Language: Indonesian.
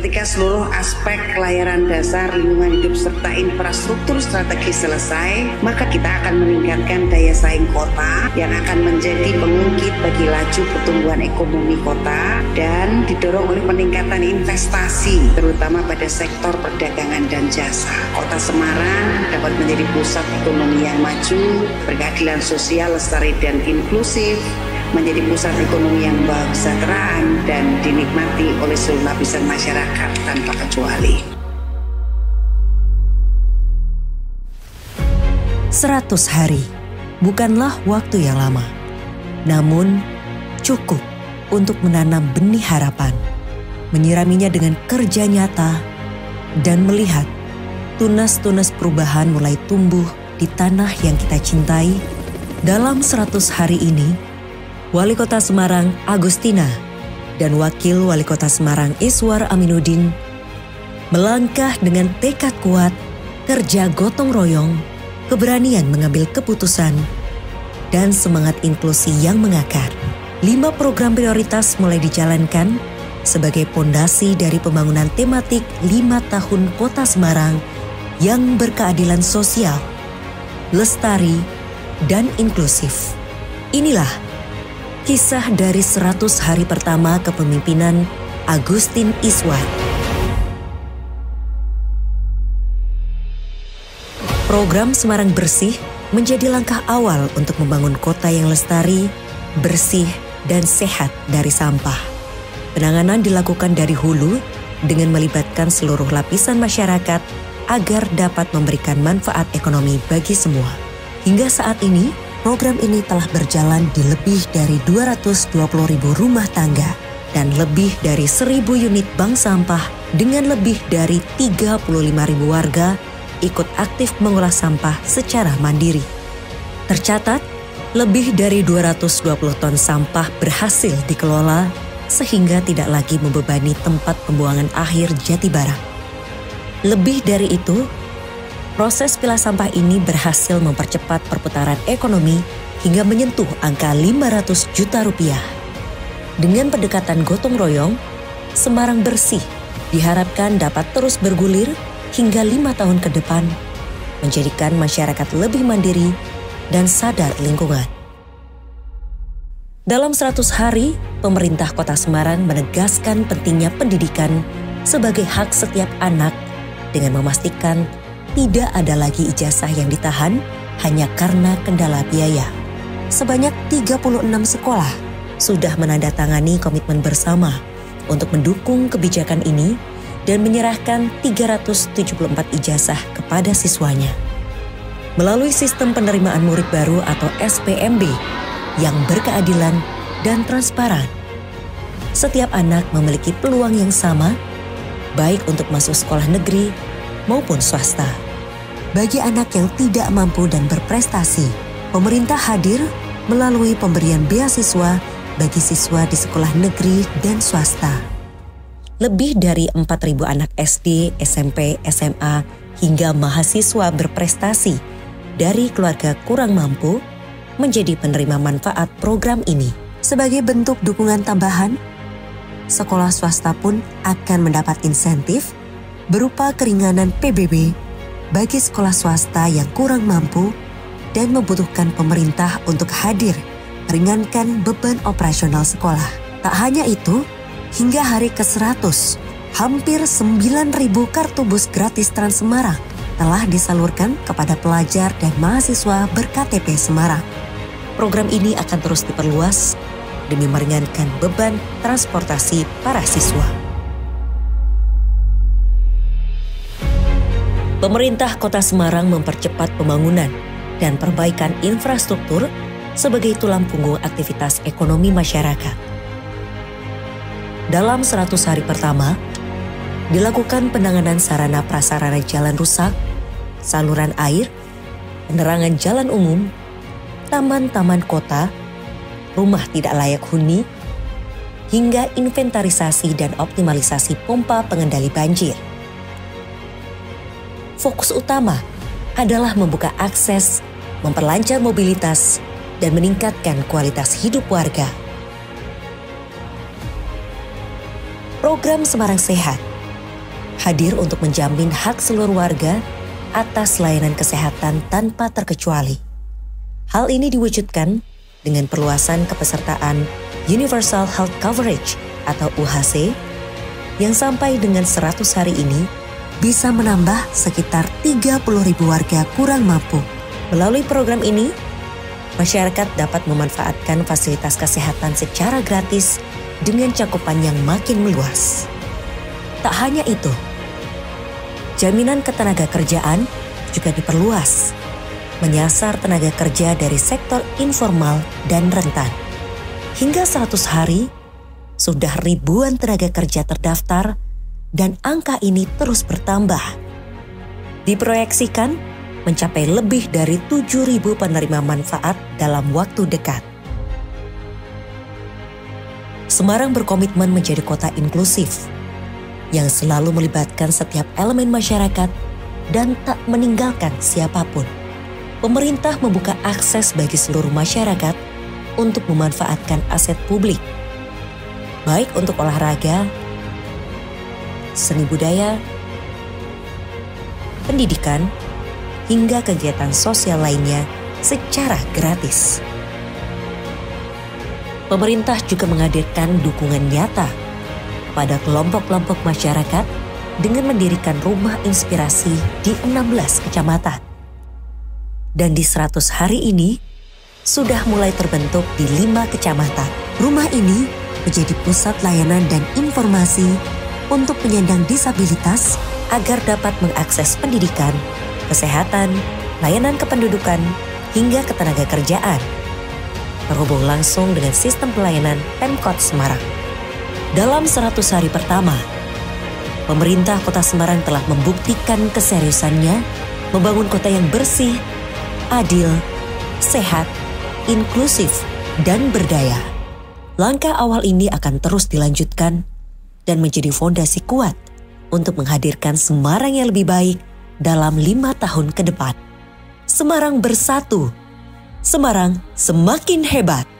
Ketika seluruh aspek layanan dasar, lingkungan hidup, serta infrastruktur strategis selesai, maka kita akan meningkatkan daya saing kota yang akan menjadi pengungkit bagi laju pertumbuhan ekonomi kota dan didorong oleh peningkatan investasi, terutama pada sektor perdagangan dan jasa. Kota Semarang dapat menjadi pusat ekonomi yang maju, berkeadilan sosial, lestari dan inklusif, menjadi pusat ekonomi yang kesejahteraan dan dinikmati oleh seluruh lapisan masyarakat tanpa kecuali. 100 hari bukanlah waktu yang lama, namun cukup untuk menanam benih harapan, menyiraminya dengan kerja nyata, dan melihat tunas-tunas perubahan mulai tumbuh di tanah yang kita cintai. Dalam 100 hari ini, Wali Kota Semarang Agustina dan Wakil Wali Kota Semarang Iswar Aminuddin melangkah dengan tekad kuat, kerja gotong royong, keberanian mengambil keputusan, dan semangat inklusi yang mengakar. 5 program prioritas mulai dijalankan sebagai pondasi dari pembangunan tematik 5 tahun Kota Semarang yang berkeadilan sosial, lestari, dan inklusif. Inilah kisah dari 100 hari pertama kepemimpinan Agustin Iswar. Program Semarang Bersih menjadi langkah awal untuk membangun kota yang lestari, bersih, dan sehat dari sampah. Penanganan dilakukan dari hulu dengan melibatkan seluruh lapisan masyarakat agar dapat memberikan manfaat ekonomi bagi semua. Hingga saat ini, program ini telah berjalan di lebih dari 220.000 rumah tangga dan lebih dari 1.000 unit bank sampah dengan lebih dari 35.000 warga ikut aktif mengolah sampah secara mandiri. Tercatat, lebih dari 220 ton sampah berhasil dikelola sehingga tidak lagi membebani tempat pembuangan akhir Jatibarang. Lebih dari itu, proses pilah sampah ini berhasil mempercepat perputaran ekonomi hingga menyentuh angka 500 juta rupiah. Dengan pendekatan gotong royong, Semarang Bersih diharapkan dapat terus bergulir hingga 5 tahun ke depan, menjadikan masyarakat lebih mandiri dan sadar lingkungan. Dalam 100 hari, pemerintah Kota Semarang menegaskan pentingnya pendidikan sebagai hak setiap anak dengan memastikan tidak ada lagi ijazah yang ditahan hanya karena kendala biaya. Sebanyak 36 sekolah sudah menandatangani komitmen bersama untuk mendukung kebijakan ini dan menyerahkan 374 ijazah kepada siswanya. Melalui sistem penerimaan murid baru atau SPMB yang berkeadilan dan transparan, setiap anak memiliki peluang yang sama, baik untuk masuk sekolah negeri maupun swasta. Bagi anak yang tidak mampu dan berprestasi, pemerintah hadir melalui pemberian beasiswa bagi siswa di sekolah negeri dan swasta. Lebih dari 4.000 anak SD, SMP, SMA, hingga mahasiswa berprestasi dari keluarga kurang mampu menjadi penerima manfaat program ini. Sebagai bentuk dukungan tambahan, sekolah swasta pun akan mendapat insentif berupa keringanan PBB bagi sekolah swasta yang kurang mampu dan membutuhkan pemerintah untuk hadir meringankan beban operasional sekolah. Tak hanya itu, hingga hari ke-100, hampir 9.000 kartu bus gratis Trans Semarang telah disalurkan kepada pelajar dan mahasiswa ber-KTP Semarang. Program ini akan terus diperluas demi meringankan beban transportasi para siswa. Pemerintah Kota Semarang mempercepat pembangunan dan perbaikan infrastruktur sebagai tulang punggung aktivitas ekonomi masyarakat. Dalam 100 hari pertama, dilakukan penanganan sarana prasarana jalan rusak, saluran air, penerangan jalan umum, taman-taman kota, rumah tidak layak huni, hingga inventarisasi dan optimalisasi pompa pengendali banjir. Fokus utama adalah membuka akses, memperlancar mobilitas, dan meningkatkan kualitas hidup warga. Program Semarang Sehat hadir untuk menjamin hak seluruh warga atas layanan kesehatan tanpa terkecuali. Hal ini diwujudkan dengan perluasan kepesertaan Universal Health Coverage atau UHC yang sampai dengan 100 hari ini bisa menambah sekitar 30.000 warga kurang mampu. Melalui program ini, masyarakat dapat memanfaatkan fasilitas kesehatan secara gratis dengan cakupan yang makin meluas. Tak hanya itu, jaminan ketenagakerjaan juga diperluas, menyasar tenaga kerja dari sektor informal dan rentan. Hingga 100 hari, sudah ribuan tenaga kerja terdaftar dan angka ini terus bertambah. Diproyeksikan mencapai lebih dari 7.000 penerima manfaat dalam waktu dekat. Semarang berkomitmen menjadi kota inklusif yang selalu melibatkan setiap elemen masyarakat dan tak meninggalkan siapapun. Pemerintah membuka akses bagi seluruh masyarakat untuk memanfaatkan aset publik, baik untuk olahraga, seni budaya, pendidikan, hingga kegiatan sosial lainnya secara gratis. Pemerintah juga menghadirkan dukungan nyata pada kelompok-kelompok masyarakat dengan mendirikan rumah inspirasi di 16 kecamatan. Dan di 100 hari ini, sudah mulai terbentuk di 5 kecamatan. Rumah ini menjadi pusat layanan dan informasi untuk penyandang disabilitas agar dapat mengakses pendidikan, kesehatan, layanan kependudukan, hingga ketenagakerjaan. Terhubung langsung dengan sistem pelayanan Pemkot Semarang. Dalam 100 hari pertama, pemerintah Kota Semarang telah membuktikan keseriusannya membangun kota yang bersih, adil, sehat, inklusif, dan berdaya. Langkah awal ini akan terus dilanjutkan dan menjadi fondasi kuat untuk menghadirkan Semarang yang lebih baik dalam 5 tahun ke depan. Semarang bersatu, Semarang semakin hebat.